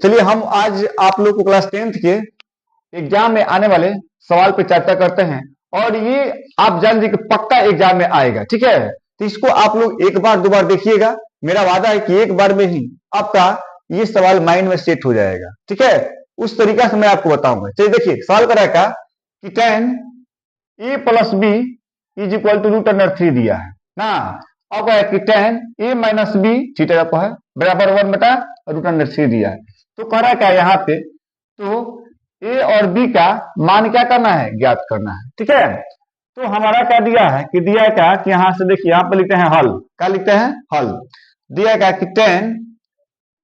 चलिए हम आज आप लोग को क्लास 10th के एग्जाम में आने वाले सवाल पे चर्चा करते हैं और ये आप जान लीजिए कि पक्का एग्जाम में आएगा। ठीक है, तो इसको आप लोग एक बार दो बार देखिएगा। मेरा वादा है कि एक बार में ही आपका ये सवाल माइंड में सेट हो जाएगा। ठीक है, उस तरीका से मैं आपको बताऊंगा। चलिए देखिए सवाल करा का कि tan a plus B is equal to root under 3 दिया है ना। अब है कि tan a minus B theta को है बराबर 1 बटा रूट अंडर 3 दिया है। तो कह रहा है क्या यहाँ पे, तो a और b का मान क्या करना है, ज्ञात करना है। ठीक है, तो हमारा क्या दिया है कि दिया है क्या कि यहाँ से देखिए यहाँ पे लिखते हैं हल। क्या लिखते हैं, हल। दिया क्या कि tan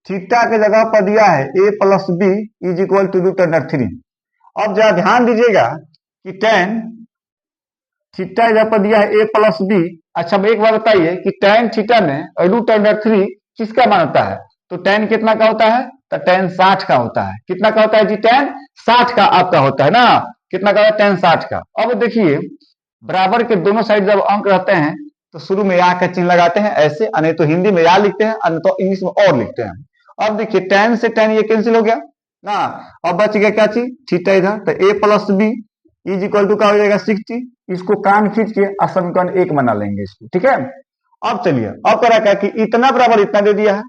थीटा के जगह पर दिया है a plus B is equal to root under 3। अब जरा ध्यान दीजिएगा कि tan थीटा जगह पर दिया है a प्लस बी। अच्छा अब एक बार बताइए कि tan थीटा में रूट अंडर 3 किसका मान होता है, तो tan कितना का होता है, तो tan 60 का होता है। कितना का होता है जी, tan 60 का आपका होता है ना। कितना का होता है, tan 60 का। अब देखिए बराबर के दोनों साइड जब अंक रहते हैं तो शुरू में या का चिन्ह लगाते हैं ऐसे, नहीं तो हिंदी में या लिखते हैं, नहीं तो इंग्लिश में और लिखते हैं। अब देखिए tan से tan ये कैंसिल हो गया ना। अब बच गया क्या चीज, थीटा इधर, तो a plus B is equal to क्या हो जाएगा 60। इसको कान खींच के समीकरण 1 बना लेंगे इसको। ठीक है, अब चलिए अब करा क्या कि इतना बराबर इतना दे दिया है,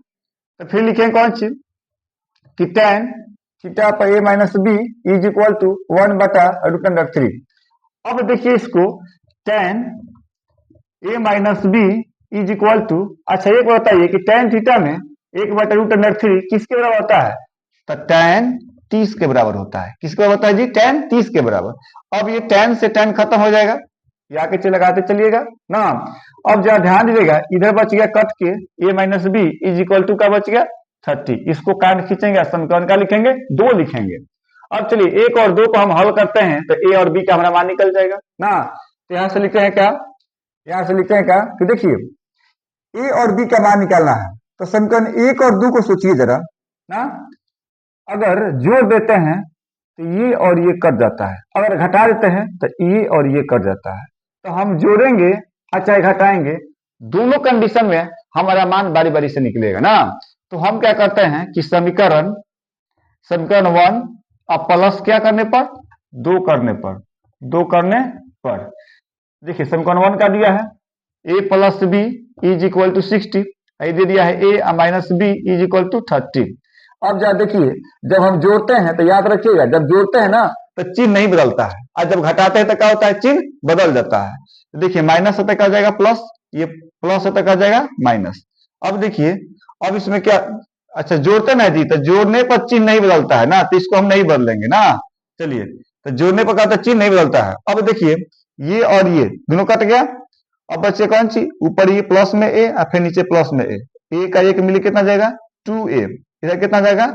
तो फिर लिखेंगे कौन चीज कि tan थीटा पर a minus B is equal to 1 बटा रूट अंडर 3। अब देखिए इसको tan a minus B is equal to, अच्छा एक बताइए कि tan थीटा में 1 बटा रूट अंडर 3 किसके बराबर होता है, तो tan 30 के बराबर होता है। किसके बराबर होता है जी, tan 30 के बराबर। अब ये tan से tan खत्म हो जाएगा, या के लगाते चलिएगा ना। अब जरा ध्यान दीजिएगा इधर बच गया कट के a minus B is equal to का बच गया 30। इसको काट खींचेंगे, समीकरण का लिखेंगे 2 लिखेंगे। अब चलिए 1 और 2 को हम हल करते हैं तो a और b का हमारा मान निकल जाएगा ना। तो यहां से लिखते हैं क्या, यहां से लिखते हैं क्या कि देखिए a और b का मान निकालना है, तो समीकरण 1 और 2 को सोचिए जरा ना। अगर जोड़ देते हैं तो ये और ये कट जाता है, अगर घटा देते हैं तो ये और ये कट जाता है। तो हम जोड़ेंगे अच्छा घटाएंगे, दोनों कंडीशन में हमारा मान बारी बारी से निकलेगा ना। तो हम क्या करते हैं कि समीकरण समीकरण 1 अब प्लस क्या करने पर, 2 करने पर, 2 करने पर देखिए समीकरण 1 का दिया है a plus B is equal to 60, दे दिया है a minus B is equal to 30। अब जरा देखिए जब हम जोड़ते हैं तो याद रखिएगा जब जोड़ते हैं ना तो चिन्ह नहीं बदलता है, और जब घटाते हैं तो क्या होता है, चिन्ह बदल जाता है। तो देखिए माइनस होता क्या जाएगा प्लस, ये प्लस होता क्या जाएगा माइनस। अब देखिए अब इसमें क्या, अच्छा जोड़ते ना जी, तो जोड़ने पर चिन्ह नहीं बदलता है ना, तो इसको हम नहीं बदलेंगे ना। चलिए तो जोड़ने पर क्या होता है, चिन्ह नहीं बदलता है। अब देखिए ये और ये दोनों कट गया, अब बच्चे कौन सी, ऊपर ये प्लस में a और फिर नीचे प्लस में a का एक मिले कितना जाएगा 2a, इधर कितना जाएगा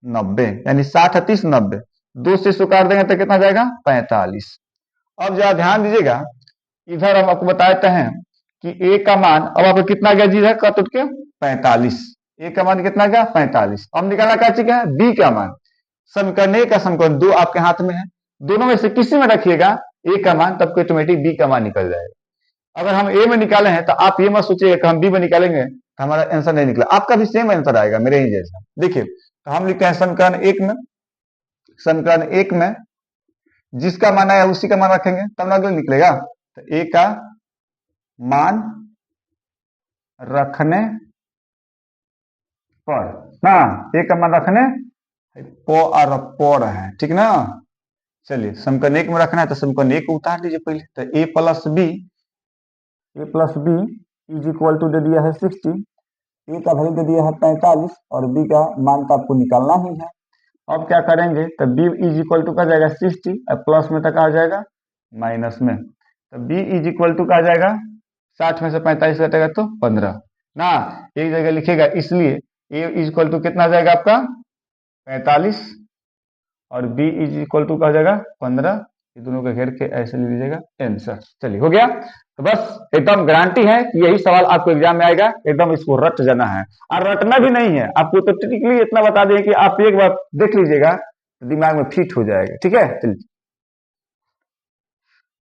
90, यानी 60 30 90, 2 से इसको काट देंगे तो कितना जाएगा 45। अब जरा ध्यान दीजिएगा इधर हम आपको बताते हैं कि a का मान अब आपको कितना गया जी, इधर कट उठ के 45, a का मान कितना गया 45। अब निकालना क्या चाहिए b का मान, समीकरण 1 का समीकरण 2 आपके हाथ में है, दोनों में से किसी में रखिएगा a का मान, तब ऑटोमेटिक b का मान निकल जाएगा। अगर हम ए में निकाले हैं तो आप ये मत सोचिए कि हम बी में निकालेंगे तो हमारा आंसर नहीं निकला, आपका भी सेम आंसर आएगा मेरे ही जैसा। देखिए तो हम लिखते हैं समीकरण 1 में, समीकरण 1 में जिसका मान आया उसी का मान रखेंगे तब ना अगले निकलेगा। तो ए का मान रखने पर ना, ए का मान रखने पर है, ठीक ना। चलिए समीकरण 1 में रखना है तो समीकरण 1 को उतार लीजिए पहले, तो a plus B is equal to दे दिया है 60, ए का वैल्यू दे दिया है 45 और बी का मान तो आपको निकालना ही है। अब क्या करेंगे तो बी इज इक्वल टू का जाएगा 60 और प्लस में तक आ जाएगा माइनस में, तो बी इज इक्वल टू का आ जाएगा 60 में से 45 कटेगा तो 15 ना, एक जगह लिखेगा इसलिए ए इज इक्वल टू कितना जाएगा आपका 45 और बी इज इक्वल टू का हो जाएगा 15, ये दोनों को घेर के ऐसे ले लीजिएगा आंसर। चलिए हो गया, तो बस एकदम गारंटी है कि यही सवाल आपको एग्जाम में आएगा, एकदम इसको रट जाना है और रटना भी नहीं है आपको, तो टिपिकली इतना बता दें कि आप एक बार देख लीजिएगा दिमाग में फिट हो जाएगा। ठीक है चलिए।